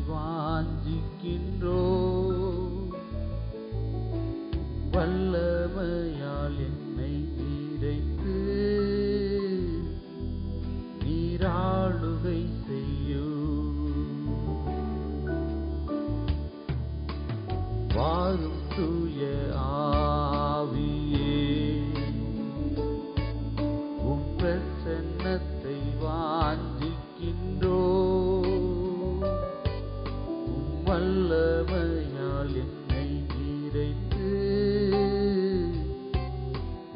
வாஞ்சிக்கின்றோம். வல்லமையால் என்னை நிறைத்து நீராளுகை செய்யும். வாரும் தூய ஆவியே, உம் பிரசன்னத்தை வாஞ்சிக்கின்றோம். உம் வல்லமையால் என்னை நிறைத்து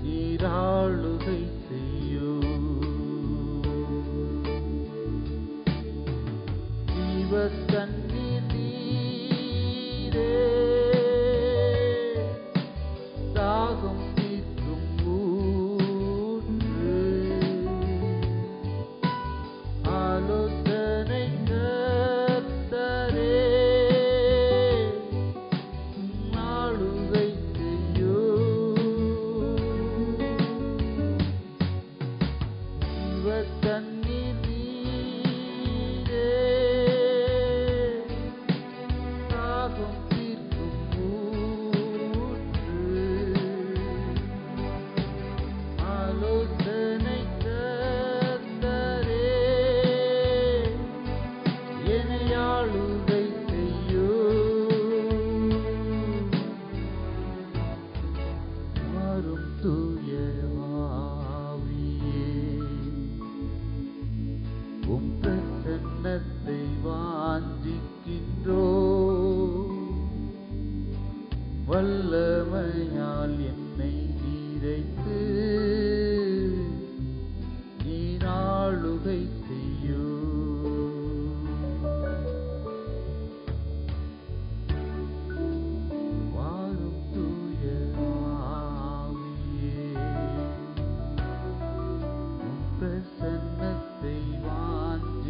நீராளுகை செய்யும். ஜீவத்தண்ணீர் நீரே, தாகம் தீர்க்கும் ஊற்று. ஆலோசனை கர்த்தரே, ஆளுகை செய்யும். ஜீவத்தண்ணீர் நீரே, தாகம் தீர்க்கும் ஊற்று. ஆலோசனை கர்த்தரே, என்னை ஆளுகை செய்யும். வரும் தூய ஆவியே, உம் பிரசன்னத்தை வாஞ்சிக்கின்றோம். வல்லமையால் என்னை நிறைத்து நீராளுகை செய்யும். வாரும் தூய ஆவியே, உம் பிரசன்னத்தை வாஞ்சிக்கின்றோம்.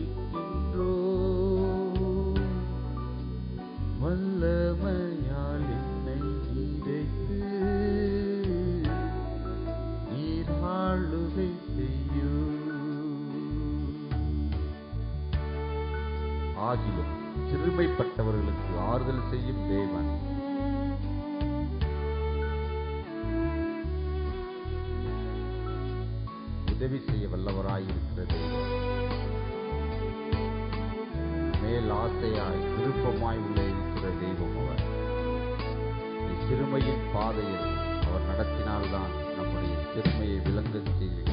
வல்லமையால் என்னை நிறைத்து நீராளுகை செய்யும். ஆகிலும் சிறுமைப்பட்டவர்களுக்கு ஆறுதல் செய்யும் தேவன் உதவி செய்ய வல்லவராயிருக்கிற தெய்வம், மேல் ஆசையாய் விருப்பமாய் உள்ள இருக்கிற தெய்வம் அவர். சிறுமையின் பாதையில் அவர் நடத்தினால்தான் நம்முடைய சிறுமையை விளங்கச் செய்கிறார்.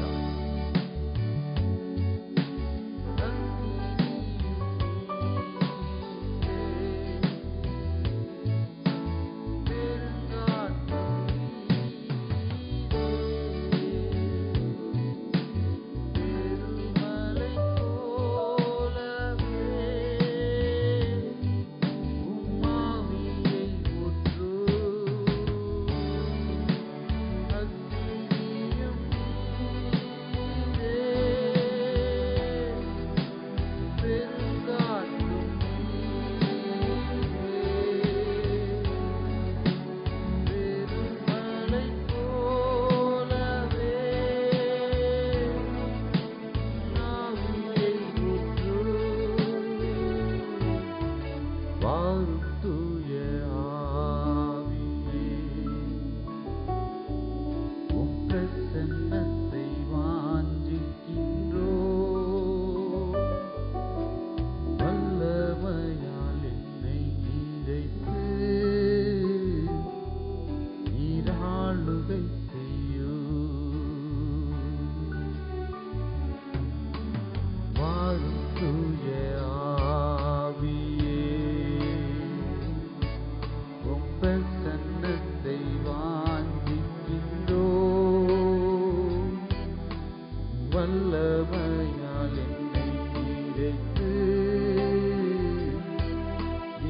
வல்லமையால் என்னை நிறைத்து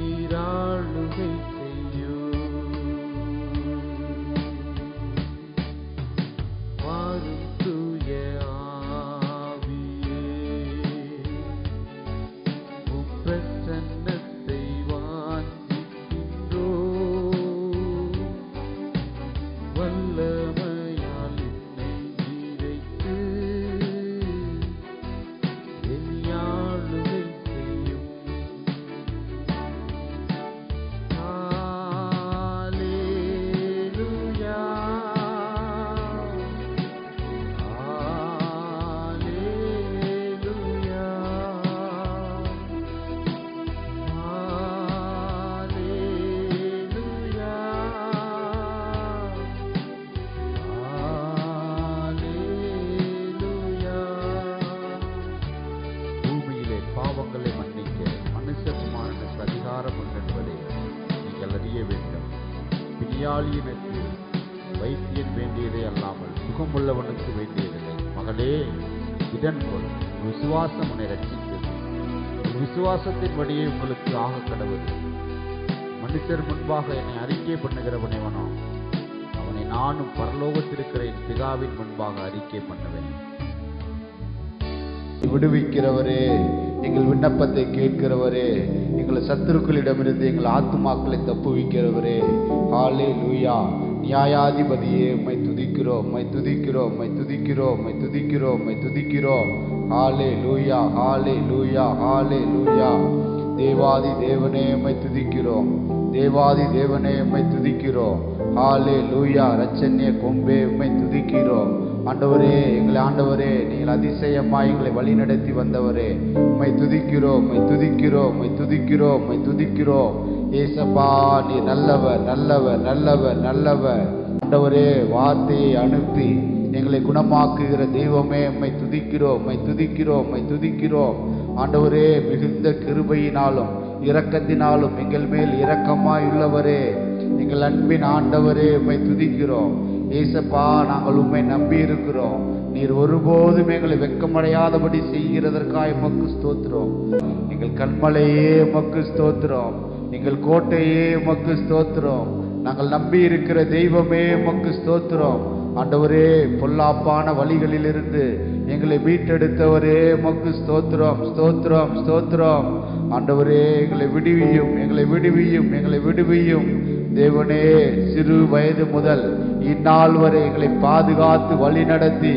நீராளுகை செய்யும். வாரும் தூய ஆவியே, உம் பிரசன்னத்தை வாஞ்சிக்கின்றோம். வல்லமையால் என்னை நிறைத்து நீராளுகை செய்யும். நோயாளியினுக்கு வைத்தியன் வேண்டியதே அல்லாமல் சுகமுள்ளவனுக்கு வேண்டியதில்லை. மகளே, இதன் கொள், விசுவாசம் உன்னை ரட்சித்தது. விசுவாசத்தின்படியே உங்களுக்கு ஆக கடவுள். மனுஷர் முன்பாக என்னை அறிக்கை பண்ணுகிறவனவனோ அவனை நானும் பரலோகத்திருக்கிற என் பிதாவின் முன்பாக அறிக்கை பண்ணுவேன். விடுவிக்கிறவரே, எங்கள் விண்ணப்பத்தை கேட்கிறவரே, எங்கள் சத்துருக்களிடமிருந்து எங்கள் ஆத்துமாக்களை தப்புவிக்கிறவரே, ஹல்லேலூயா. நியாயாதிபதியே, உம்மை துதிக்கிறோம், உம்மை துதிக்கிறோம், உம்மை துதிக்கிறோம், உம்மை துதிக்கிறோம், உம்மை துதிக்கிறோம். ஹல்லேலூயா, ஹல்லேலூயா, ஹல்லேலூயா. தேவாதி தேவனே, உம்மை துதிக்கிறோம், தேவாதி தேவனே, உம்மை துதிக்கிறோம். ஹல்லேலூயா. இரட்சணிய கொம்பே, உம்மை துதிக்கிறோம். ஆண்டவரே, எங்களை ஆண்டவரே, நீங்கள் அதிசயமாய் எங்களை வழிநடத்தி வந்தவரே, உம்மை துதிக்கிறோம், உம்மை துதிக்கிறோம், உம்மை துதிக்கிறோம், உம்மை துதிக்கிறோம். ஏசப்பா, நீ நல்லவர், நல்லவர், நல்லவர், நல்லவர். ஆண்டவரே, வார்த்தையை அனுப்பி எங்களை குணமாக்குகிற தெய்வமே, உம்மை துதிக்கிறோம், உம்மை துதிக்கிறோம், உம்மை துதிக்கிறோம். ஆண்டவரே, மிகுந்த கிருபையினாலும் இரக்கத்தினாலும் எங்கள் மேல் இரக்கமாய் உள்ளவரே, எங்கள் அன்பின் ஆண்டவரே, உம்மை துதிக்கிறோம். ஏசப்பா, நாங்கள் உம்மை நம்பி இருக்கிறோம். நீர் ஒருபோதும் எங்களை வெட்கமடையாதபடி செய்கிறதற்காக உமக்கு ஸ்தோத்திரம். எங்கள் கண்மலையே உமக்கு ஸ்தோத்திரம், எங்கள் கோட்டையே உமக்கு ஸ்தோத்திரம். நாங்கள் நம்பி இருக்கிற தெய்வமே உமக்கு ஸ்தோத்திரம். ஆண்டவரே, பொல்லாப்பான வழிகளிலிருந்து எங்களை மீட்டெடுத்தவரே உமக்கு ஸ்தோத்திரம், ஸ்தோத்திரம், ஸ்தோத்திரம். ஆண்டவரே, எங்களை விடுவியும், எங்களை விடுவியும், எங்களை விடுவியும். தேவனே, சிறு வயது முதல் இந்நாள் வரை எங்களை பாதுகாத்து வழி நடத்தி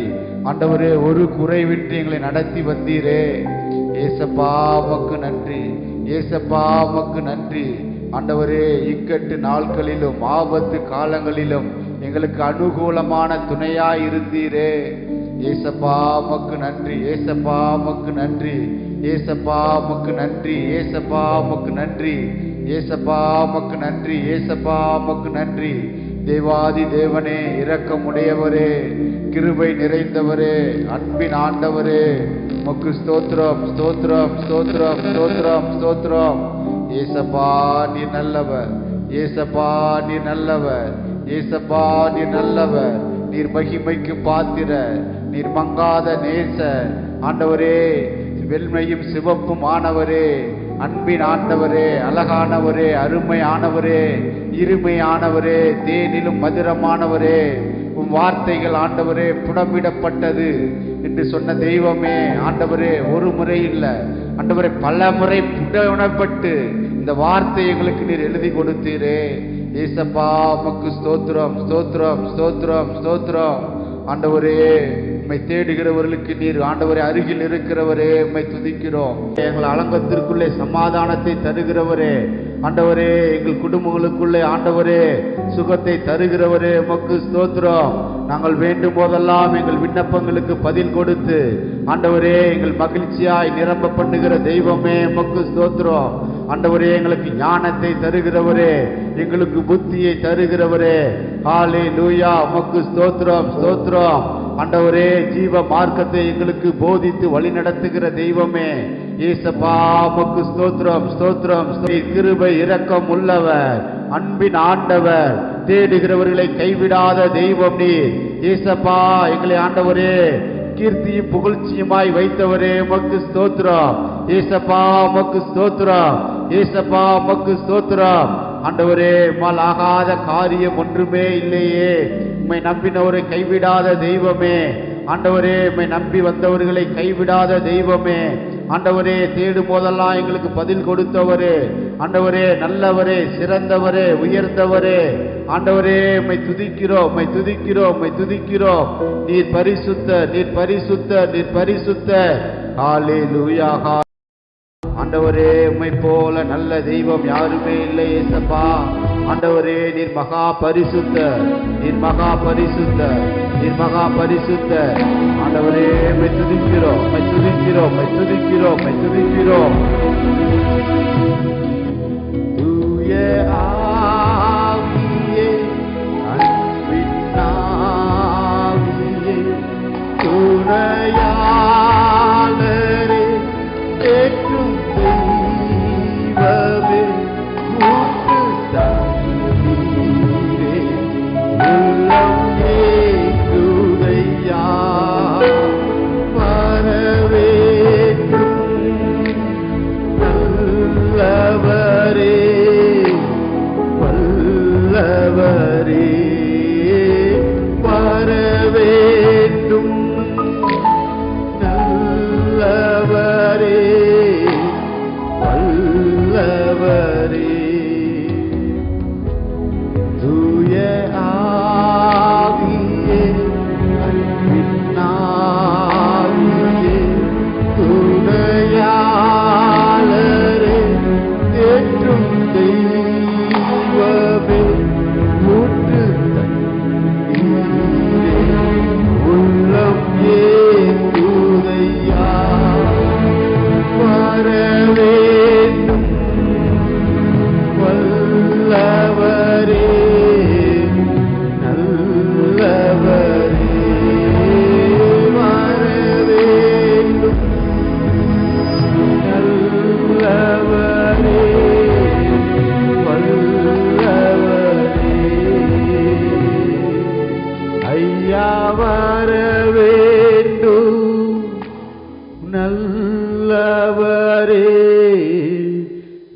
ஆண்டவரே, ஒரு குறைவின்றி எங்களை நடத்தி வந்தீரே. ஏசப்பா, உமக்கு நன்றி, ஏசப்பா, உமக்கு நன்றி. ஆண்டவரே, இக்கட்டு நாட்களிலும் ஆபத்து காலங்களிலும் எங்களுக்கு அனுகூலமான துணையாய் இருந்தீரே. ஏசப்பா, உமக்கு நன்றி, ஏசப்பா, உமக்கு நன்றி, ஏசப்பா, உமக்கு நன்றி, ஏசப்பா, உமக்கு நன்றி, ஏசப்பா, உமக்கு நன்றி, ஏசப்பா, உமக்கு நன்றி. தேவாதி தேவனே, இரக்கமுடையவரே, கிருபை நிறைந்தவரே, அன்பின் ஆண்டவரே, உமக்கு ஸ்தோத்திரம், ஸ்தோத்திரம், ஸ்தோத்திரம், ஸ்தோத்திரம், ஸ்தோத்திரம். ஏசப்பா, நீ நல்லவர், ஏசப்பா, நீ நல்லவர், ஏசப்பா, நீ நல்லவர். நீர் மகிமைக்கு பாத்திர, நீர் மங்காத நேச ஆண்டவரே, வெண்மையும் சிவப்பும் ஆனவரே, அன்பின் ஆண்டவரே, அழகானவரே, அருமையானவரே, இருமையானவரே, தேனிலும் மதுரமானவரே. உம் வார்த்தைகள் ஆண்டவரே புடமிடப்பட்டது என்று சொன்ன தெய்வமே, ஆண்டவரே, ஒரு முறை இல்லை ஆண்டவரே, பல முறை புடமிடப்பட்டு இந்த வார்த்தை எங்களுக்கு நீர் எழுதி கொடுத்தீரே. ஏசப்பா, உமக்கு ஸ்தோத்திரம், ஸ்தோத்திரம், ஸ்தோத்திரம், ஸ்தோத்திரம். ஆண்டவரே, உம்மை தேடுகிறவர்களுக்கு நீர் ஆண்டவரே அருகில் இருக்கிறவரே, உம்மை துதிக்கிறோம். எங்கள் அலங்கத்திற்குள்ளே சமாதானத்தை தருகிறவரே, ஆண்டவரே, எங்கள் குடும்பங்களுக்குள்ளே ஆண்டவரே சுகத்தை தருகிறவரே, உமக்கு ஸ்தோத்திரம். நாங்கள் வேண்டும் போதெல்லாம் எங்கள் விண்ணப்பங்களுக்கு பதில் கொடுத்து ஆண்டவரே எங்கள் மகிழ்ச்சியாய் நிரம்ப பண்ணுகிற தெய்வமே, உமக்கு ஸ்தோத்திரம். ஆண்டவரே, எங்களுக்கு ஞானத்தை தருகிறவரே, எங்களுக்கு புத்தியை தருகிறவரே, ஹல்லேலூயா, உமக்கு ஸ்தோத்திரம், ஸ்தோத்திரம். ஆண்டவரே, ஜீவ மார்க்கத்தை எங்களுக்கு போதித்து வழி நடத்துகிற தெய்வமே, ஏசப்பா, உமக்கு ஸ்தோத்திரம், ஸ்தோத்திரம். கிருபை இரக்கம் உள்ளவர், அன்பின் ஆண்டவர், தேடுகிறவர்களை கைவிடாத தெய்வம் நீர். ஏசப்பா, எங்களை ஆண்டவரே கீர்த்தியும் புகழ்ச்சியுமாய் வைத்தவரே, உமக்கு ஸ்தோத்திரம். ஏசப்பா, உமக்கு ஸ்தோத்திரம், ஏசப்பா, உமக்கு ஸ்தோத்திரம். ஆண்டவரே, உம்மால் ஆகாத காரியம் ஒன்றுமே இல்லையே. உம்மை நம்பினவரை கைவிடாத தெய்வமே, ஆண்டவரே, உம்மை நம்பி வந்தவர்களை கைவிடாத தெய்வமே, ஆண்டவரே, தேடும் போதெல்லாம் எங்களுக்கு பதில் கொடுத்தவரே, ஆண்டவரே, நல்லவரே, சிறந்தவரே, உயர்ந்தவரே, ஆண்டவரே, உம்மை துதிக்கிறோம், உம்மை துதிக்கிறோம், உம்மை துதிக்கிறோம். நீர் பரிசுத்த, நீர் பரிசுத்த, நீர் பரிசுத்த. ஹல்லேலூயா. ஆண்டவரே, உம்மை போல நல்ல தெய்வம் யாருமே இல்லை ஏசப்பா. ஆண்டவரே, நீர் மகா பரிசுத்த, நீர் மகா பரிசுத்த, நீர் மகா பரிசுத்த. ஆண்டவரே, உம்மை துதிக்கிறோம், உம்மை துதிக்கிறோம், உம்மை துதிக்கிறோம், உம்மை துதிக்கிறோம். தூய ஆவியே, அன்பின் ஆவியே, துணையாளரே, ஏற்றும் தெய்வமே, கூட்டு தந்தீரே.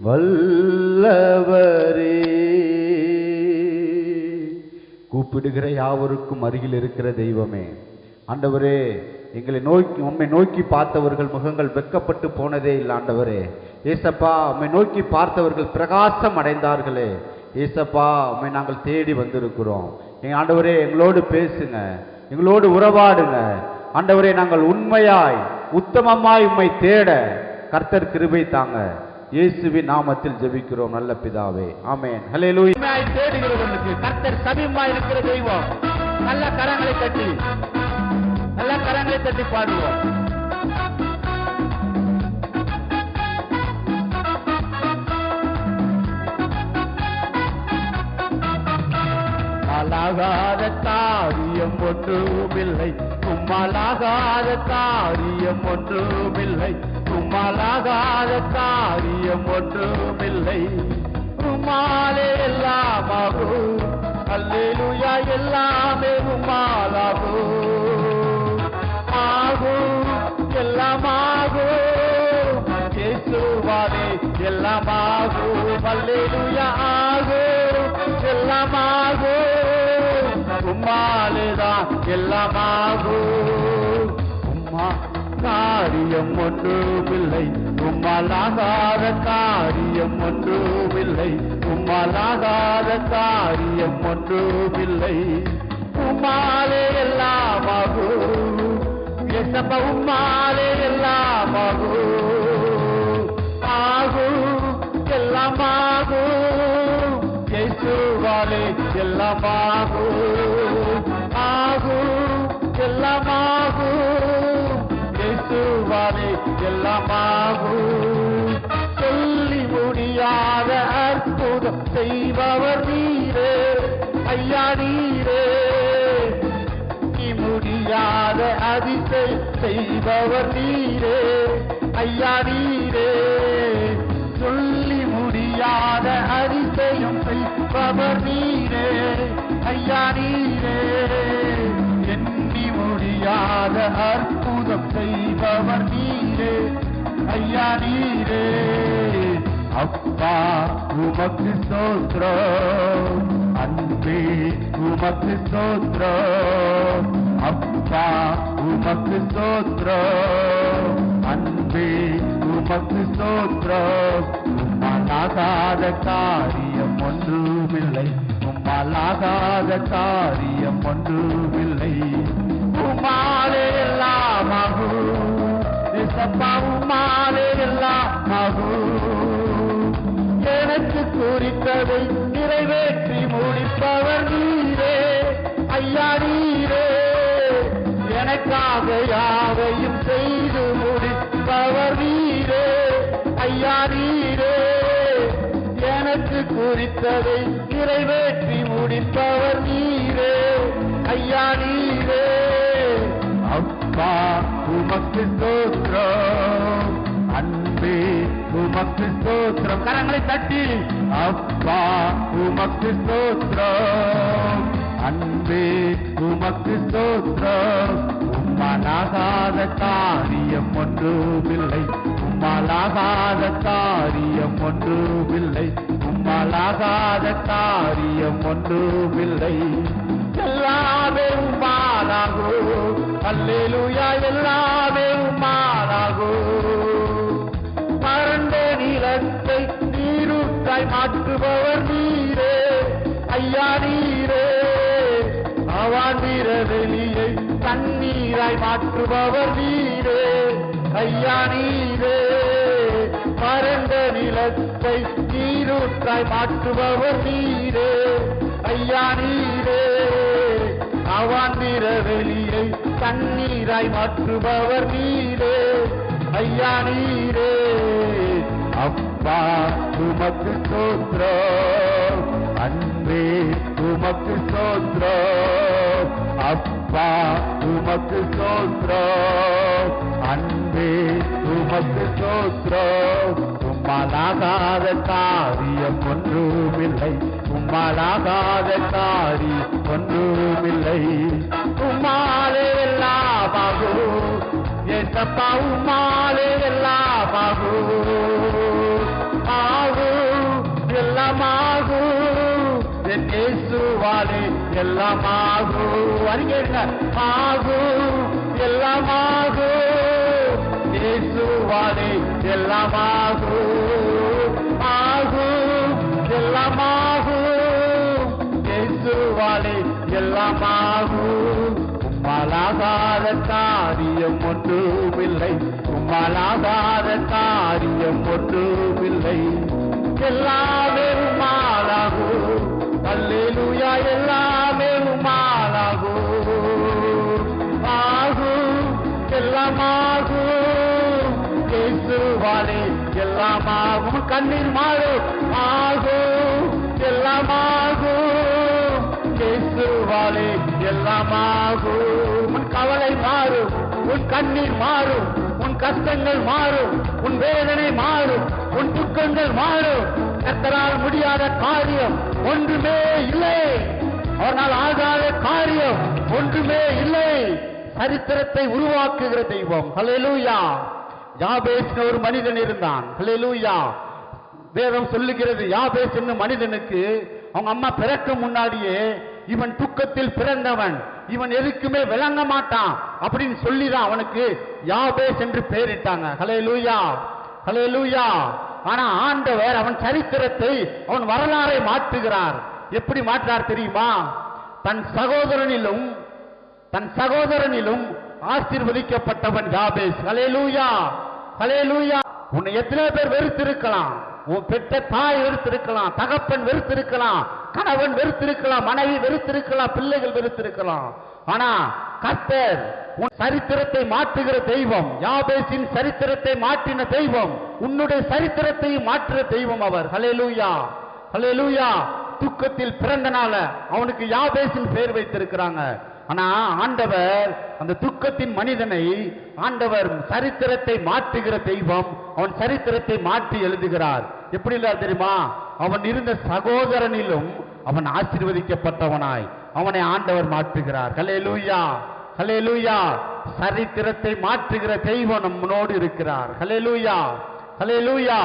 வல்லவரே. கூப்பிடுகிற யாவருக்கும் அருகில் இருக்கிற தெய்வமே, ஆண்டவரே, உம்மை நோக்கி பார்த்தவர்கள் முகங்கள் வெட்கப்பட்டு போனதே இல்லை ஆண்டவரே. ஏசப்பா, உம்மை நோக்கி பார்த்தவர்கள் பிரகாசம் அடைந்தார்களே. ஏசப்பா, உம்மை நாங்கள் தேடி வந்திருக்கிறோம். ஆண்டவரே, எங்களோடு பேசுங்க, எங்களோடு உறவாடுங்க ஆண்டவரே. நாங்கள் உண்மையாய் உத்தமமாய் உம்மை தேட கர்த்தர் கிருபை தாங்க. இயேசுவின் நாமத்தில் ஜெபிக்கிறோம் நல்ல பிதாவே, ஆமென். ஹல்லேலூயா. உண்மையாய் தேடுகிறவர்களுக்கு கர்த்தர் சமீபமாய் இருக்கிற தெய்வம். நல்ல கரங்களை தட்டி பாடுவோம். உம்மாலாகாத காரியம் ஒன்றுமில்லை, உம்மாலாகாத காரியம் ஒன்றுமில்லை, உம்மாலாகாத காரியம் ஒன்றுமில்லை. உம்மாலே எல்லாமாகும், அல்லேலூயா, எல்லாமே உம்மாலாகும். ஆகும், எல்லாமாகும், இயேசுவாலே எல்லாமாகும். அல்லேலூயா, ஆகும், எல்லாமாகும், உம்மாலேதான் எல்லாமாகும். உம்மா காரியம் ஒன்றுமில்லை, உம்மாலாகாத காரியம் ஒன்றுமில்லை, உம்மாலாகாத காரியம் ஒன்றுமில்லை. உம்மாலே எல்லாமாகும், ஏசப்பா, உம்மாலே எல்லாமாகும். ஆகும், எல்லாமாகும், இயேசுவாலே எல்லாமாகும். ஆகும், எல்லாமாகும், இயேசுவாலே எல்லாமாகும். சொல்லி முடியாத அற்புதம் செய்பவர் நீரே ஐயா, நீரே. முடியாத அதிசயம் செய்பவர் நீரே ஐயா, நீரே. சொல்லி முடியாத அதிசயம் செய்பவர் நீரே ஐயா, நீரே. எண்ணி முடியாத அற்புதம் செய்பவர் நீரே ஐயா, நீரே. அப்பா, உமக்கு ஸ்தோத்திரம், அன்பே உமக்கு ஸ்தோத்திரம். அப்பா, உமக்கு ஸ்தோத்திரம், அன்பே உமக்கு ஸ்தோத்திரம். உம்மாலாகாத காரியம் ஒன்றுமில்லை, உம்மாலாகாத காரியம் ஒன்றுமில்லை. உம்மாலே எல்லாமாகும், ஏசப்பா, உம்மாலே எல்லாமாகும். எனக்கு குறித்ததை நிறைவேற்றி முடிப்பவர் நீரே ஐயா, நீரே. எனக்காக யாவையும் செய்து முடிப்பவர் நீரே ஐயா, நீரே. எனக்கு குறித்ததை நிறைவேற்றி முடிப்பவர் நீரே ஐயா, நீரே. அப்பா, உமக்கு ஸ்தோத்திரம், அன்பே உமக்கு ஸ்தோத்திரம். கரங்களை தட்டி, அப்பா, உமக்கு ஸ்தோத்திரம், அன்பே உமக்கு ஸ்தோத்திரம். உம்மாலாகாத காரியம் ஒன்றுமில்லை, உம்மாலாகாத காரியம் ஒன்றுமில்லை, உம்மாலாகாத காரியம் ஒன்றுமில்லை. எல்லாமே உம்மாலாகும், அல்லேலூயா, எல்லாமே உம்மாலாகும். மறந்த நிலத்தை நீரூற்றாய் மாற்றுபவர் நீரே ஐயா, நீரே. அவாந்திர வெளியை தண்ணீராய் மாற்றுபவர் நீரே ஐயா, நீரே. மறந்த நிலத்தை நீரூற்றாய் மாற்றுபவர் நீரே ஐயா, நீரே. அவாந்திர வெளியை தண்ணீராய் மாற்றுபவர் நீரே ஐயா, நீரே. அப்பா, உமக்கு ஸ்தோத்திரம், அன்பே உமக்கு ஸ்தோத்திரம். அப்பா, உமக்கு ஸ்தோத்திரம், அன்பே உமக்கு ஸ்தோத்திரம். உம்மாலாகாத காரியம் ஒன்றுமில்லை, உம்மாலாகாத காரியம் ஒன்றுமில்லை. உம்மாலே எல்லாமாகும், ஏசப்பா, உம்மாலே எல்லாமாகும். ஆகும், எல்லாம் ஆகும். அறிஞருங்க, ஆகும், எல்லாம் ஆகும். இயேசுவாலே எல்லாம் ஆகும், ஆகும், எல்லாம் ஆகும். இயேசுவாலே எல்லாம் ஆகும். உம்மாலாகாத காரியம் ஒன்றுமில்லை, உம்மாலாகாத காரியம் ஒன்றுமில்லை. எல்லாமே உம்மாலாகும். அல்லேலூயா, எல்லாமே உம்மாலாகும். ஆகும், எல்லாம் ஆகும். இயேசுவாலே எல்லாம் ஆகும். கண்ணீர் மாறும், ஆகும், எல்லாம் ஆகும். இயேசுவாலே எல்லாம் ஆகும். உன் கவலை மாறும், உன் கண்ணீர் மாறும், உன் கஷ்டங்கள் மாறும், உன் வேதனை மாறும், உன் துக்கங்கள் மாறும். கர்த்தரால் முடியாத காரியம் ஒன்றுமே இல்லை, அவனால் ஆகாத காரியம் ஒன்றுமே இல்லை. சரித்திரத்தை உருவாக்குகிற தெய்வம். ஹல்லேலூயா. யாபேஸ் ஒரு மனிதன் இருந்தான். ஹல்லேலூயா. வேதம் சொல்லுகிறது, யாபேஸ் என்னும் மனிதனுக்கு அவங்க அம்மா பிறக்க முன்னாடியே இவன் துக்கத்தில் பிறந்தவன், இவன் எதுக்குமே விளங்க மாட்டான் அப்படின்னு சொல்லிதான் அவனுக்கு யாபேஸ் என்று பெயரிட்டாங்க. ஹல்லேலூயா, ஹல்லேலூயா. ஆனா ஆண்டவர் அவன் சரித்திரத்தை, அவன் வரலாறை மாற்றுகிறார். எப்படி மாற்றார் தெரியுமா? தன் சகோதரனிலும் ஆசீர்வதிக்கப்பட்டவன் யாபேஸ். ஹல்லேலூயா, ஹல்லேலூயா. உன்னை எத்தனை பேர் வெறுத்திருக்கலாம், உன் பெற்ற தாய் வெறுத்திருக்கலாம், தகப்பன் வெறுத்திருக்கலாம், கணவன் வெறுத்திருக்கலாம், மனைவி வெறுத்திருக்கலாம், பிள்ளைகள் வெறுத்திருக்கலாம். ஆனா கர்த்தர் உன் சரித்திரத்தை மாற்றுகிற தெய்வம். யாபேசின் சரித்திரத்தை மாற்றின தெய்வம், உன்னுடைய சரித்திரத்தை மாற்றுற தெய்வம் அவர். ஹல்லேலூயா, ஹல்லேலூயா. துக்கத்தில் பிறந்தனால அவனுக்கு யாபேசின் பெயர் வைத்திருக்கிறாங்க. ஆனா ஆண்டவர் அந்த துக்கத்தின் மனிதனை, ஆண்டவர் சரித்திரத்தை மாற்றுகிற தெய்வம். அவன் சரித்திரத்தை மாற்றி எழுதுகிறார். எப்படி இல்ல தெரியுமா? அவன் இருந்த சகோதரனிலும் அவன் ஆசீர்வதிக்கப்பட்டவனாய் அவனை ஆண்டவர் மாற்றுகிறார். ஹல்லேலூயா, ஹல்லேலூயா. சரித்திரத்தை மாற்றுகிற தெய்வம் நம்மோடு இருக்கிறார். ஹல்லேலூயா, ஹல்லேலூயா.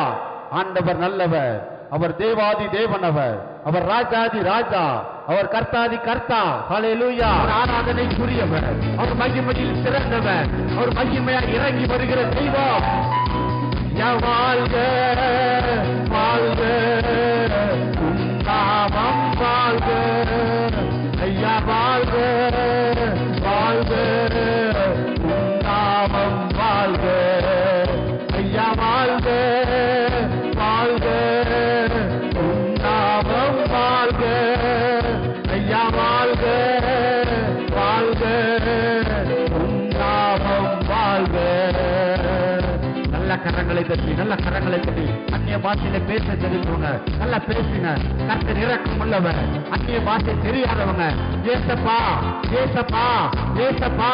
ஆண்டவர் நல்லவர், அவர் தேவாதி தேவனவர், அவர் ராஜாதி ராஜா, அவர் கர்த்தாதி கர்த்தா. ஹல்லேலூயா. ஆராதனைக்குரியவர், அவர் மகிமையில் சிறந்தவர், அவர் மகிமையாய் இறங்கி வருகிற தெய்வம். வாழ்க வாழ்க உம் நாமம் வாழ்க, ஐயா வாழ்க வாழ்க உம் நாமம் வாழ்க, ஐயா வாழ்க வாழ்க உம் நாமம் வாழ்க, ஐயா வாழ்க வாழ்க உம் நாமம் வாழ்க. நல்ல கரங்களை தட்டி, நல்ல கரங்களை தட்டி அந்நிய பாஷையில பேச தெரிஞ்சவங்க நல்லா பேசுங்க. கர்த்தர் இரக்கம் உள்ளவர். அந்நிய பாஷை தெரியாதவங்க ஏசப்பா ஏசப்பா ஏசப்பா,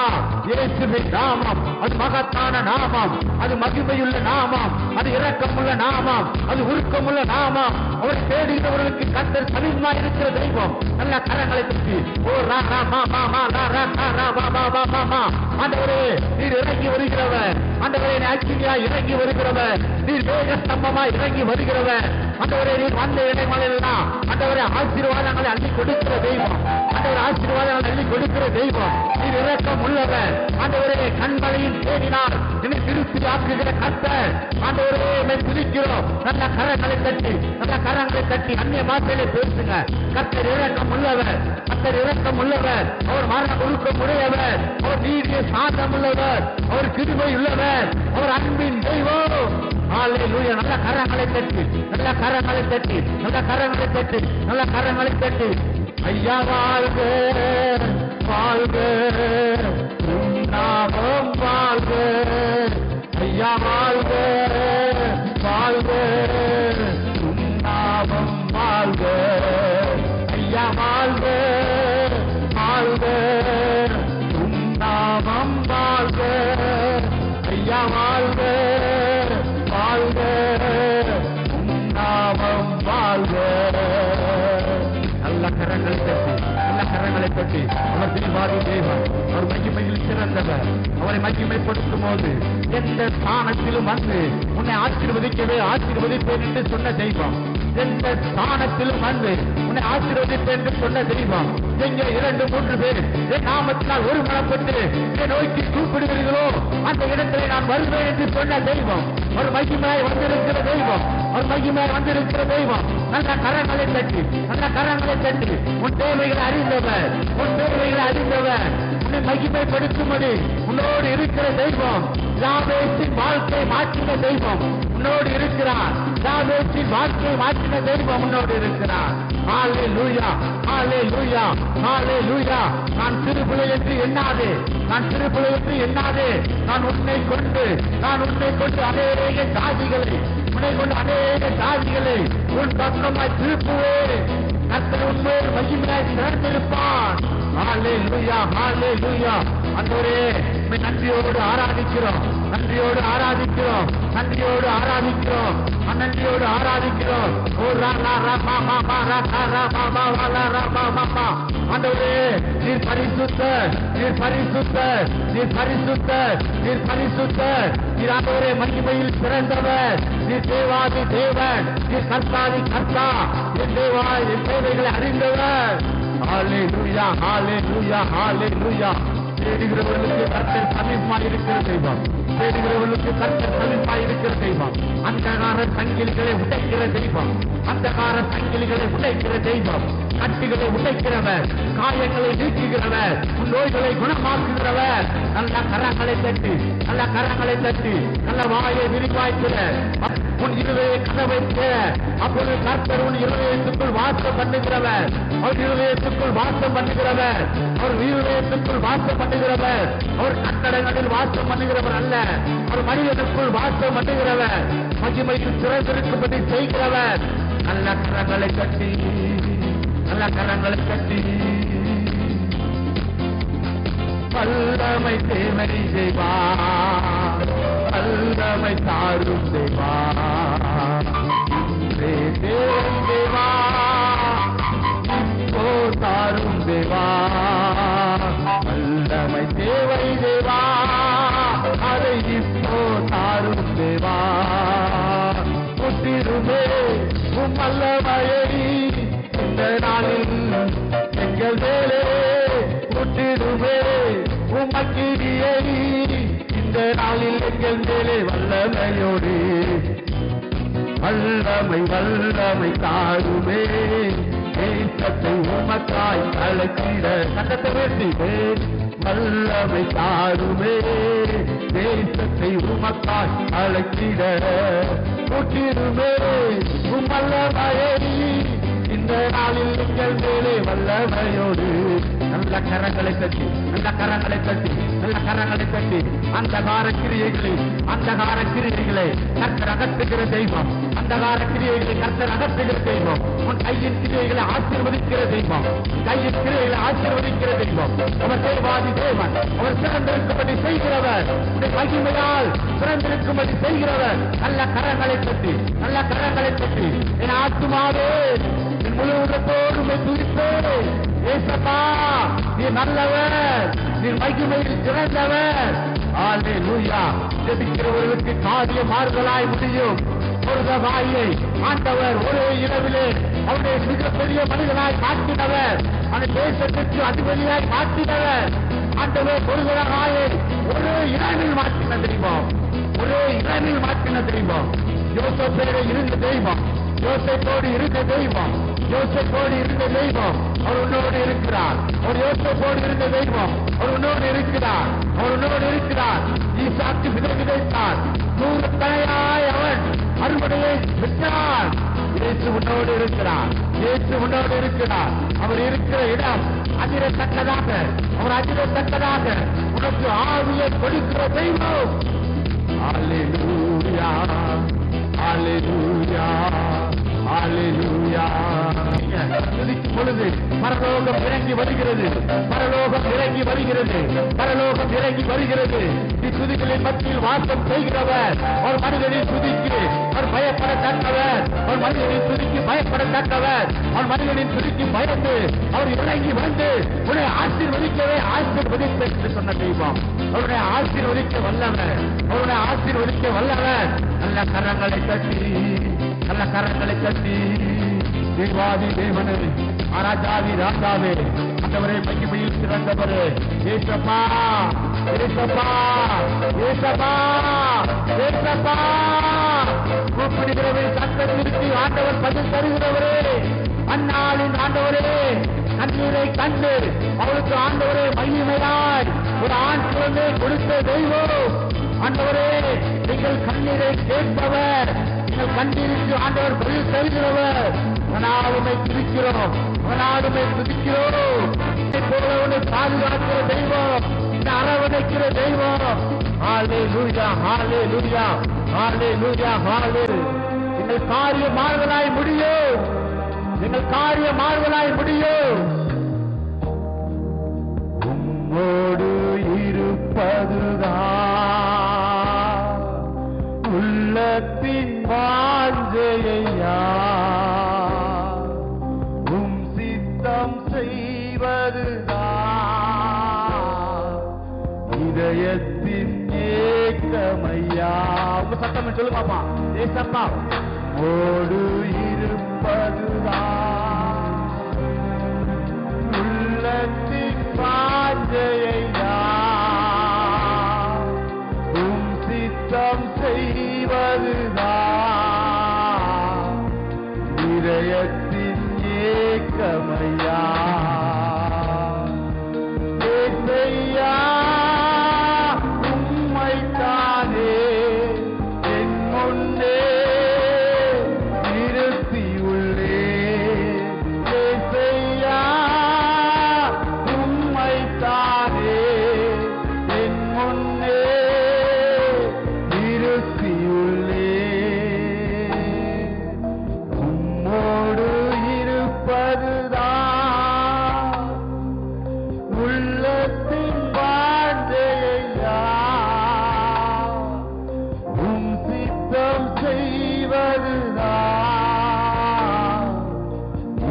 இயேசுவின் நாமம் அது மகத்தான நாமம், அது மகிமையுள்ள நாமம், அது இரக்கமுள்ள நாமம், அது உருக்கமுள்ள நாமம். அவர் தேடுகிறவர்களுக்கு கர்த்தர் சமீபமா இருக்கிற தெய்வம். நல்ல கரங்களை தட்டி ஓ ரா ரா மா மா மா ரா ரா ரா ரா மா மா மா மா மா. ஆண்டவரே நீர் இறங்கி வருகிறவர், ஆண்டவரே அக்கினியா இறங்கி வருகிறவர், நீர் வேக ஸ்தம்பமா இறங்கி வருகிறவர். ஆண்டவரே நீர் வந்த இடைமலையெல்லாம் ஆண்டவரே ஆசீர்வாதங்களை அள்ளி கொடுக்கிற தெய்வம், ஆண்டவர் ஆசீர்வாதங்களை அள்ளி கொடுக்கிற தெய்வம். நீர் இரக்கம் உள்ளவர். ஆண்டவரே கண்மலையின் தேடினால் என்னை திருப்தி ஆக்குகிற கர்த்தர். ஆண்டவரே என்னை துதிக்கிறோம். நல்ல கரங்களை தட்டி, நல்ல கரங்களை தட்டி அந்நிய பாஷையிலே பேசுங்க. கர்த்தர் இரக்கம் உள்ளவர், கர்த்தர் இரக்கம் உள்ளவர், அவர் மரண ஒழுக்கம் உடையவர், அவர் நீதிய சாந்தம் உள்ளவர், அவர் கிருபை உள்ளவர், அவர் அன்பின் தெய்வம். ஹல்லேலூயா. நல்ல கரங்களை தட்டி, நல்ல கரங்களை தட்டி, நல்ல கரங்களை தட்டி, நல்ல கரங்களை தட்டி ஐயா வாழ்க வாழ்க உம் நாமம் வாழ்க, ஐயா வாழ்க வாழ்க உம் நாமம் வாழ்க, ஐயா வாழ்க வாழ்க உம் நாமம் வாழ்க, ஐயா வாழ்க வாழ்க உம் நாமம் வாழ்க. நல்ல கரங்களை தட்டி, நல்ல கரங்களை தட்டி அவர் தேவாதி தேவன், அவர் மகிமையில் சிறந்தவர். அவரை மகிமைப்படுத்தும் போது எந்த ஸ்தானத்திலும் வந்து உன்னை ஆசீர்வதிக்கவே ஆசீர்வதிப்பேன் என்று சொன்ன தெய்வம். எந்த ஸ்தானத்திலும் வந்து உன்னை ஆசீர்வதிப்பேன் என்று சொன்ன தெய்வம். எங்கே 2, 3 பேர் என் நாமத்தினால் ஒரு மனப்பட்டு என்னை நோக்கி கூப்பிடுகிறீர்களோ அந்த இடத்திலே நான் வருவேன் என்று சொன்ன தெய்வம். ஒரு மகிமையாய் வந்திருக்கிற தெய்வம், ஒரு மகிமையாய் வந்திருக்கிற தெய்வம். நல்ல கரங்களை தட்டி, நல்ல கரங்களை தட்டி உன் தேவைகளை அறிந்தவர், உன் தேவைகளை அறிந்தவர் உன்னை மகிமைப்படுத்தும்படி உன்னோடு இருக்கிற தெய்வம். யாவேசின் வாழ்க்கையை மாற்றின தெய்வம் உன்னோடு இருக்கிறார். யாவேசின் வாழ்க்கையை மாற்றின தெய்வம் உன்னோடு இருக்கிறார். ஹல்லேலூயா, ஹல்லேலூயா, ஹல்லேலூயா. நான் சிறுபிள்ளை என்று எண்ணாதே, நான் சிறுபிள்ளை என்று எண்ணாதே. நான் உன்னை கொண்டு அநேக ஜாதிகளை, உன்னை கொண்டு அநேக ஜாதிகளை உன் பக்கமாய் திருப்புவேன். கர்த்தர் உண்மையோடு மகிமையாய் திறந்திருப்பான். ஹல்லேலூயா, ஹல்லேலூயா. ஆண்டவரே, உம்மை நன்றியோடு ஆராதிக்கிறோம், நன்றியோடு ஆராதிக்கிறோம், நன்றியோடு ஆராதிக்கிறோம், நன்றியோடு ஆராதிக்கிறோம். ஓ ரா ரா ரா மா மா மா ரா ரா ரா மா மா வா லா ரா மா மா மா. ஆண்டவரே, நீர் பரிசுத்தர், நீர் பரிசுத்தர், நீர் பரிசுத்தர், நீர் பரிசுத்தர். நீர் ஆண்டவரே மகிமையில் பிறந்தவர், நீர் தேவாதி தேவன், நீர் கர்த்தாதி கர்த்தா, என் தேவா என் தேவைகளை அறிந்தவர். ஹல்லேலூயா, ஹல்லேலூயா, ஹல்லேலூயா. தேடுகிறவர்களுக்கு கர்த்தர் சமீபமாய் இருக்கிற தெய்வம், தேடுகிறவர்களுக்கு கர்த்தர் சமீபமாய் இருக்கிற தெய்வம். அந்தகார சங்கிலிகளை உடைக்கிற தெய்வம், அந்தகார சங்கிலிகளை உடைக்கிற தெய்வம். கட்டுகளை உடைக்கிறவர், காயங்களை நீக்குகிறவர், நோய்களை குணமாக்குகிறவர். நல்ல கரங்களை தட்டி, நல்ல கரங்களை தட்டி, நல்ல வாயை விரிவாய்க்கிற உன் இருதய கதவை திற. அப்பொழுது கர்த்தர் உன் இருதயத்துக்குள் வாசம் பண்ணுகிறவர், அவர் இருதயத்துக்குள் வாசம் பண்ணுகிறவர், அவர் இருதயத்துக்குள் வாசம் பண்ணுகிறவர். அவர் கட்டடங்களில் வாசம் பண்ணுகிறவர் அல்ல, அவர் மனிதனுக்குள் வாசம் பண்ணுகிறவர், மகிமையில் சிறந்திருக்கும்படி செய்கிறவர். நல்ல கரங்களை கட்டி, நல்ல கரங்களை கட்டி. வல்லமை தேவை தேவா, வல்லமை தாரும் தேவா, தேவை தேவா, இப்போ தாரும் தேவா. வல்லமை தேவை தேவா, அதை இப்போ தாரும் தேவா. புத்திருமே உம் வல்லமையை இந்த நாளில் எங்கள் மேலே புத்திருமே உம் அக்கினியை இந்த நாளில் எங்கள் மேலே வல்லமையோடு. வல்லமை வல்லமை தாருமே, தேசத்தை உமக்காய் அழைத்திட. சட்டத்தை வேண்டிவேன். வல்லமை தாருமே, தேசத்தை உமக்காய் அழைத்திட. புத்திருமே உம் வல்லமையை இந்த நாளில் எங்கள் மேலே வல்லமையோடு. நல்ல கரங்களை தட்டி, நல்ல கரங்களை தட்டி, நல்ல கரங்களை தட்டி. அந்தகார கிரியைகளை, அந்தகார கிரியைகளை கர்த்தர் அகற்றுகிற தெய்வம், அந்தகார கிரியைகளை கர்த்தர் அகற்றுகிற தெய்வம். உன் கையின் கிரியைகளை ஆசீர்வதிக்கிற தெய்வம், கையின் கிரியைகளை ஆசீர்வதிக்கிற தெய்வம். அவர் தேவாதி தேவன், அவர் சிறந்திருக்கும்படி செய்கிறவர், உன்னுடைய மகிமையால் சிறந்திருக்கும்படி செய்கிறவர். நல்ல கரங்களை தட்டி, நல்ல கரங்களை தட்டி. என் ஆத்துமாவே என் முழு உலகத்தோடு துதிப்பேன். ஏசப்பா, நீ நல்லவர், நீ மகிமையில் சிறந்தவர். ஹல்லேலூயா. ஜெபிக்கிறவர்களுக்கு காரியம் மாறுதலாய் முடியும். ஒரு வாயை ஆண்டவர் ஒரே இரவிலே அவருடைய மிகப்பெரிய மனிதனாய் மாற்றினவர், அந்த தேசத்திற்கு அதிபதியாய் மாற்றினவர். ஆண்டவர் ஒரு வாயை ஒரே இரவில் மாற்றின தெய்வம், ஒரே இரவில் மாற்றின தெய்வம். யோசேப்போடு இருந்த தெய்வம், யோசேப்போடு இருந்த தெய்வம், யோசேப்போடு இருந்த தெய்வம் அவர் உன்னோடு இருக்கிறார். அவர் யோசேப்போடு இருந்த தெய்வம் அவர் உன்னோடு இருக்கிறார், அவர் உன்னோடு இருக்கிறார். ஈசாக்கு விதை விதைத்தார், 100 தலையாய் அவன் அறுவடையை பெற்றார். இயேசு உன்னோடு இருக்கிறார், இயேசு உன்னோடு இருக்கிறார். அவர் இருக்கிற இடம் அதிரத்தக்கதாக, அவர் அதிரத்தக்கதாக உனக்கு ஆவியை கொடுக்கிற தெய்வம். ஹல்லேலூயா, ஹல்லேலூயா, ஹல்லேலூயா. துதிக்கும் பொழுது பரலோகம் இறங்கி வருகிறது, பரலோகம் இறங்கி வருகிறது, பரலோகம் இறங்கி வருகிறது. துதிகளின் மத்தியில் வாசம் செய்கிறவர். ஒரு மனிதனின் துதிக்கு அவர் பயப்படத்தக்கவர், ஒரு மனிதனின் துதிக்கு பயப்படத்தக்கவர், ஒரு மனிதனின் துதிக்கு பயந்து அவர் இறங்கி வந்து உன்னை ஆசீர்வதிக்கவே ஆசீர்வதிப்பு என்று சொன்ன தெய்வம். அவருடைய ஆசீர்வதிக்க வல்லவர், அவருடைய ஆசீர்வதிக்க வல்லவர். நல்ல கரங்களை தட்டி, நல்ல கரங்களை கட்டி தேவாதி தேவனே, ராஜாதி ராஜாவே, ஆண்டவரே மகிமையில் சிறந்தவரே, ஏசப்பா ஏசப்பா ஏசப்பா ஏசப்பா, கூப்பிடுகிறவரை சத்தத்திற்கு ஆண்டவர் பதில் தருகிறவரே, அந்நாளின் ஆண்டவரே கண்ணீரை கண்டு அவளுக்கு ஆண்டவரே மகிமையாய் ஒரு ஆண் குழந்தை கொடுத்த தெய்வம். ஆண்டவரே நீங்கள் கண்ணீரை கேட்பவர், நீங்கள் கண்ணீருக்கு ஆண்டவர் பதில் தருகிறவர். அவனாலுமை துதிக்கிறோம், அவனாலுமை துதிக்கிறோம். போலவனை பாதுகாக்கிற தெய்வம், அரவணைக்கிற தெய்வம். ஹல்லேலூயா ஹல்லேலூயா ஹல்லேலூயா ஹல்லேலூயா. நீங்கள் காரியமானவனாய் முடியும், நீங்கள் காரியமானவனாய் முடியும். உம்மோடு இருப்பதுதான் உள்ளத்தின் வாஞ்சையா, உம் சித்தம் செய்வதுதான் இதயத்தின் ஏக்கமையா. உங்க சத்தம் சொல்லுமாப்பா ஏசப்பா. ஓடு இருப்பதுதான் உள்ளத்தின் வாஞ்சையா, உம் சித்தம் செய்வதுதான் இதயத்தின் ஏக்கமையா. ஏசையா உம்மைத்தானே என் முன்னே நிறுத்தியுள்ளே. ஏசையா உம்மைத்தானே என் முன்னே நிறுத்தியுள்ளே. உம்மோடு இருப்பதுதான் உள்ளத்தின் வாஞ்சையா, உம் சித்தம் செய்வதுதான்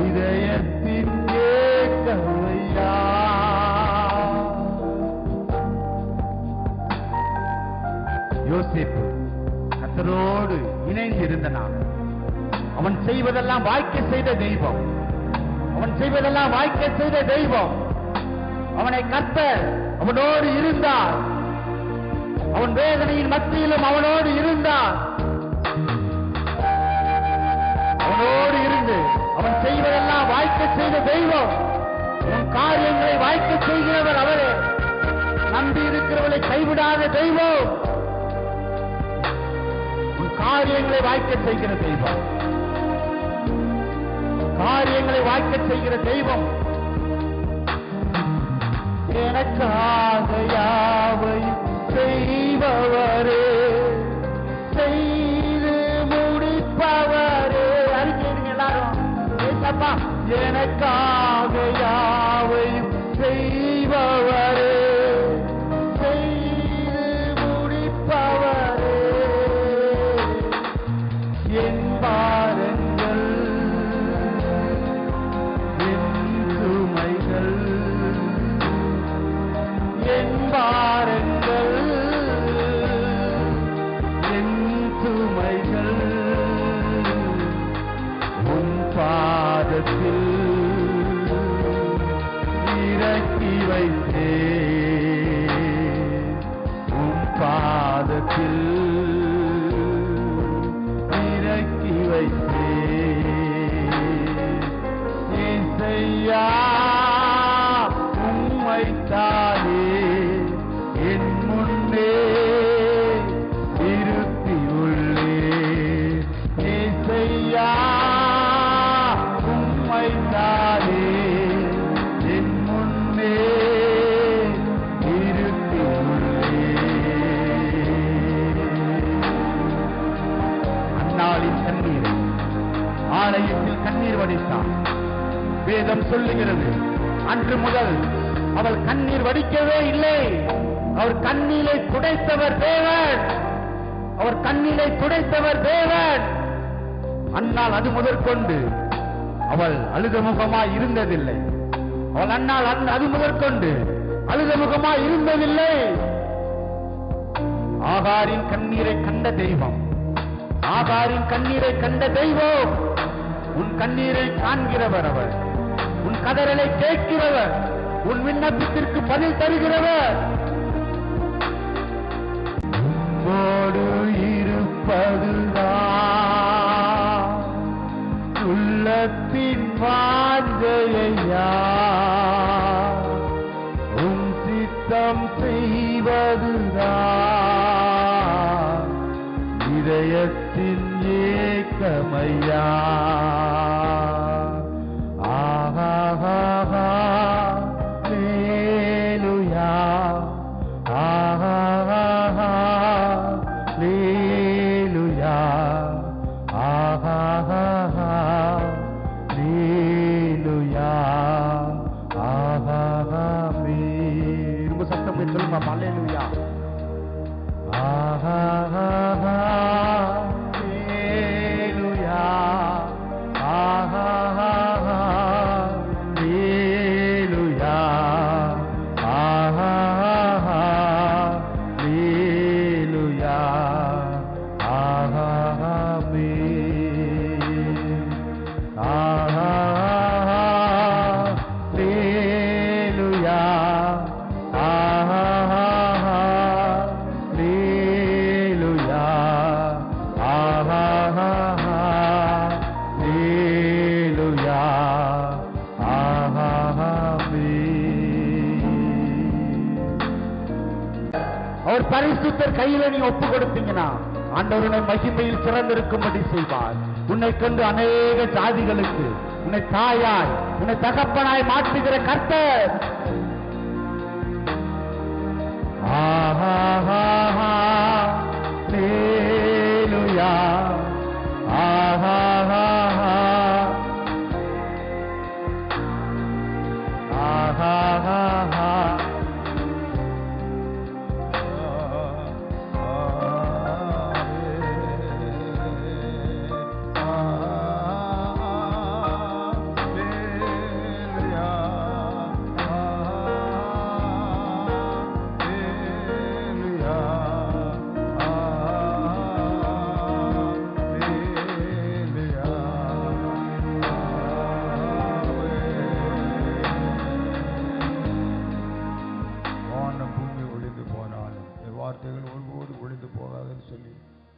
இதயத்தின் ஏக்கமையா. யோசேப்பு கர்த்தரோடு இணைந்து இருந்தனான். அவன் செய்வதெல்லாம் வாய்க்க செய்த தெய்வம், அவன் செய்வதெல்லாம் வாய்க்க செய்த தெய்வம். அவனை கர்த்தர் அவனோடு இருந்தார், அவன் வேதனையின் மத்தியிலும் அவனோடு இருந்தார். அவனோடு இருந்து அவன் செய்வதெல்லாம் வாய்க்க செய்த தெய்வம். உன் காரியங்களை வாய்க்க செய்கிறவர் அவரே. நம்பி இருக்கிறவர்களை கைவிடாத தெய்வம், உன் காரியங்களை வாய்க்க செய்கிற தெய்வம், காரியங்களை வாய்க்க செய்கிற தெய்வம். எனக்காக யாவையும் செய்பவரே, செய்து முடிப்பவரே. அறிக்கையிடுங்க எல்லாரும் ஏசப்பா. எனக்காக யாவையும் செய்பவரே, செய்து முடிப்பவரே. என் பாரங்கள் என் சுமைகள், என் பாரங்கள் என் சுமைகள் உன் பாதத்தில் இறக்கி வைத்தே, உன் பாதத்தில் இறக்கி வைத்தே. இசையா உம்மைத்தானே என் முன்னே இருத்தியுள்ளே. இசையா உம்மைத்தானே என் முன்னே இருத்தியுள்ளே. அந்நாளின் கண்ணீர் ஆலயத்தில் கண்ணீர் வடித்தான். வேதம் சொல்லுகிறது, அன்று முதல் அவள் கண்ணீர் வடிக்கவே இல்லை. அவர் கண்ணீரை துடைத்தவர் தேவன், அவர் கண்ணீரை துடைத்தவர் தேவன். அந்நாள் அது முதற்கொண்டு அவள் அழுத முகமாய் இருந்ததில்லை. அவள் அந்நாள் அது முதற்கொண்டு அழுத முகமாய் இருந்ததில்லை. ஆகாரின் கண்ணீரை கண்ட தெய்வம், ஆகாரின் கண்ணீரை கண்ட தெய்வம் உன் கண்ணீரை காண்கிறவர் அவர். உன் கதறலை கேட்கிறவர். உன் விண்ணப்பத்திற்கு பதில் தருகிறவர். உம்மோடு இருப்பதுதான் உள்ளத்தின் வாஞ்சையா, உன் சித்தம் செய்வதுதான் இதயத்தின் ஏக்கமையா. ஆஹா லேலுயா, ஆஹா லேலுயா, ஆஹா லேலுயா, ஆஹா ரொம்ப சத்தம் போய் சொல்லுமா அல்லேலூயா. ஆஹா லேலுயா, ஆஹா லேலுயா, ஆஹா லேலுயா, ஆஹா லேலுயா, ஆஹா லேலுயா, ஆஹா லேலுயா, ஆஹா அவர் பரிசுத்தர் கையில நீ ஒப்பு கொடுத்தீங்கன்னா ஆண்டவர் உன்னை மகிமையில் சிறந்திருக்கும்படி செய்வார். உன்னை கொண்டு அநேக ஜாதிகளுக்கு உன்னை தாயாய் உன்னை தகப்பனாய் மாற்றுகிற கர்த்தர். ஆஹா லேலுயா, ஆஹா ஆஹா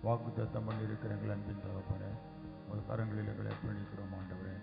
வாக்குத்தத்தம் பண்ணியிருக்கிற எங்கள் அன்பின் தகப்பனே, உங்கள் கரங்களில் எங்களை அர்ப்பணிக்கிறோம் ஆண்டவரே.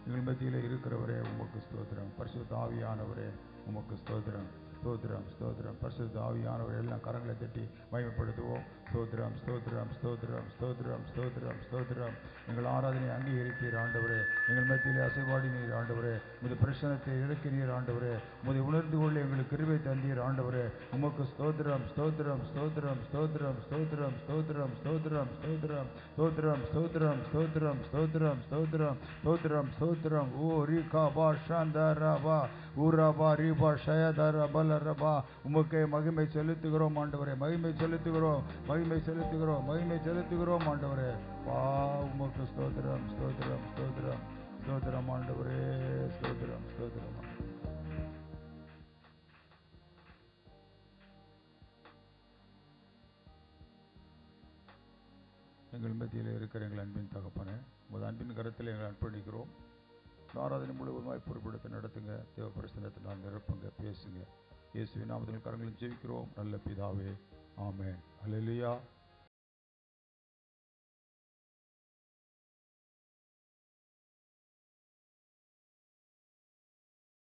எங்கள் மத்தியில் இருக்கிறவரே உமக்கு ஸ்தோத்திரம். பரிசுத்த ஆவியானவரே உமக்கு ஸ்தோத்திரம், ஸ்தோத்திரம், ஸ்தோத்திரம். பரிசுத்த ஆவியானவரே எல்லாம் கரங்களை தட்டி மகிமைப்படுத்துவோம். ஸ்தோத்திரம், ஸ்தோத்திரம், ஸ்தோத்திரம், ஸ்தோத்திரம், ஸ்தோத்திரம், ஸ்தோத்திரம். எங்கள் ஆராதனை அங்கீகரித்தீர் ஆண்டவரே. எங்கள் மத்தியிலே அசைவாடினீர் ஆண்டவரே. உமது பிரச்சனத்தை இறக்கினீர் ஆண்டவரே. உமதை உணர்ந்து கொள்ள எங்களுக்கு கிருபை தந்தீர் ஆண்டவரே. உமக்கு ஸ்தோத்திரம், ஸ்தோத்திரம், ஸ்தோத்திரம், ஸ்தோத்திரம், ஸ்தோத்திரம், ஸ்தோத்திரம், ஸ்தோத்திரம், ஸ்தோத்திரம், ஸ்தோத்திரம், ஸ்தோத்திரம், ஸ்தோத்திரம், ஸ்தோத்திரம், ஸ்தோத்திரம், ஸ்தோத்திரம், ஸ்தோத்திரம். ஓ ரீகா பா ஷாந்தரபா ஊரபா ரீபா ஷயதரபலரபா. உமக்கே மகிமை செலுத்துகிறோம் ஆண்டவரே. மகிமை செலுத்துகிறோம், மகிமை செலுத்துகிறோம், மகிமை செலுத்துகிறோம் ஆண்டவரே. வா உமக்கு ஸ்தோத்திரம், ஸ்தோத்திரம், ஸ்தோத்திரம், ஸ்தோத்திரம் ஆண்டவரே. ஸ்தோத்திரம், ஸ்தோத்திரம். எங்கள் மத்தியில் இருக்கிற எங்கள் அன்பின் தகப்பனே, உமது அன்பின் கரத்தில் எங்களை அர்ப்பணிக்கிறோம். ஆராதனை முழுவதுமாய் பொறுப்படுத்த நடத்துங்க. தேவ பிரசன்னத்தினால் நிரப்புங்க, பேசுங்க. இயேசுவின் நாமத்தில் கரங்களில் ஜெபிக்கிறோம் நல்ல பிதாவே, ஆமென். அல்லேலூயா.